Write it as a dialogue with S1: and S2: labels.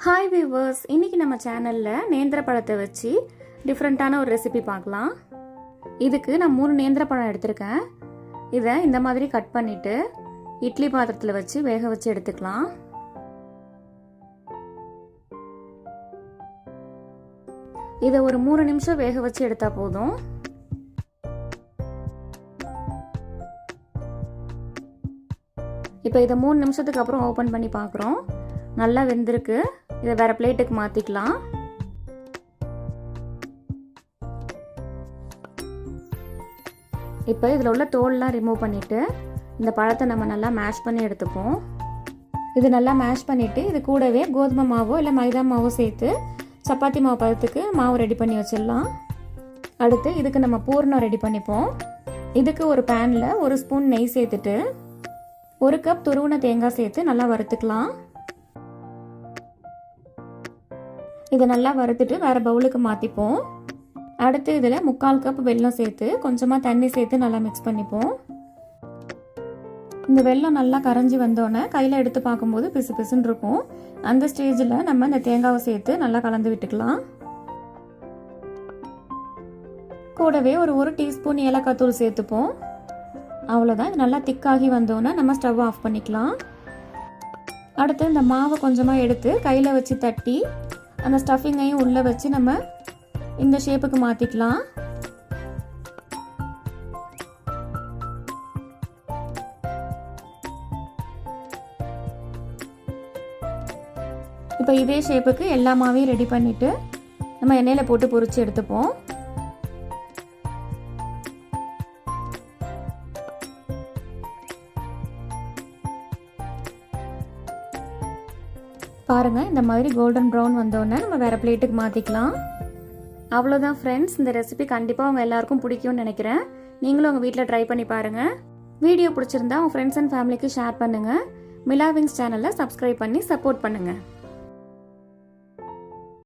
S1: Hi viewers, இன்றைக்கி நம்ம சேனலில் நேந்திர பழத்தை வச்சு டிஃப்ரெண்ட்டான ஒரு ரெசிபி பார்க்கலாம். இதுக்கு நான் 3 நேந்திர பழம் எடுத்திருக்கேன். இதை இந்த மாதிரி கட் பண்ணிவிட்டு இட்லி பாத்திரத்தில் வச்சு வேக வச்சு எடுத்துக்கலாம். இதை ஒரு 3 நிமிஷம் வேக வச்சு எடுத்தால் போதும். இப்போ இதை 3 நிமிஷத்துக்கு அப்புறம் ஓப்பன் பண்ணி பார்க்குறோம். நல்லா வெந்திருக்கு. இதை வேறு பிளேட்டுக்கு மாற்றிக்கலாம். இப்போ இதில் உள்ள தோல்லாம் ரிமூவ் பண்ணிவிட்டு இந்த பழத்தை நம்ம நல்லா மேஷ் பண்ணி எடுத்துப்போம். இது நல்லா மேஷ் பண்ணிவிட்டு இது கூடவே கோதுமை மாவோ இல்லை மைதா மாவோ சேர்த்து சப்பாத்தி மாவு பதத்துக்கு மாவு ரெடி பண்ணி வச்சிடலாம். அடுத்து இதுக்கு நம்ம பூர்ணம் ரெடி பண்ணிப்போம். இதுக்கு ஒரு பேனில் 1 ஸ்பூன் நெய் சேர்த்துட்டு 1 கப் துருவின தேங்காய் சேர்த்து நல்லா வறுத்துக்கலாம். இதை நல்லா வறுத்துட்டு வேறு பவுலுக்கு மாற்றிப்போம். அடுத்து இதில் 3/4 கப் வெல்லம் சேர்த்து கொஞ்சமாக தண்ணி சேர்த்து நல்லா மிக்ஸ் பண்ணிப்போம். இந்த வெல்லம் நல்லா கரைஞ்சி வந்தோடனே கையில் எடுத்து பார்க்கும்போது பிசு பிசுன்னு இருக்கும். அந்த ஸ்டேஜில் நம்ம இந்த தேங்காவை சேர்த்து நல்லா கலந்து விட்டுக்கலாம். கூடவே ஒரு டீஸ்பூன் ஏலக்காய் தூள் சேர்த்துப்போம். அவ்வளோதான். இது நல்லா திக்காகி வந்தோன்னே நம்ம ஸ்டவ் ஆஃப் பண்ணிக்கலாம். அடுத்து இந்த மாவை கொஞ்சமாக எடுத்து கையில் வச்சு தட்டி அந்த ஸ்டஃபிங்கையும் உள்ளே வச்சு நம்ம இந்த ஷேப்புக்கு மாற்றிக்கலாம். இப்போ இதே ஷேப்புக்கு எல்லா மாவையும் ரெடி பண்ணிவிட்டு நம்ம எண்ணெயில் போட்டு பொரிச்சு எடுத்துப்போம். பாருங்கள், இந்த மாதிரி கோல்டன் ப்ரௌன் வந்தோடனே நம்ம வேறு பிளேட்டுக்கு மாற்றிக்கலாம். அவ்வளோதான் ஃப்ரெண்ட்ஸ். இந்த ரெசிபி கண்டிப்பாக உங்கள் எல்லாருக்கும் பிடிக்கும்னு நினைக்கிறேன். நீங்களும் உங்கள் வீட்டில் ட்ரை பண்ணி பாருங்கள். வீடியோ பிடிச்சிருந்தா உங்கள் ஃப்ரெண்ட்ஸ் அண்ட் ஃபேமிலிக்கு ஷேர் பண்ணுங்கள். மிலா விங்ஸ் சேனலை சப்ஸ்கிரைப் பண்ணி சப்போர்ட் பண்ணுங்கள்.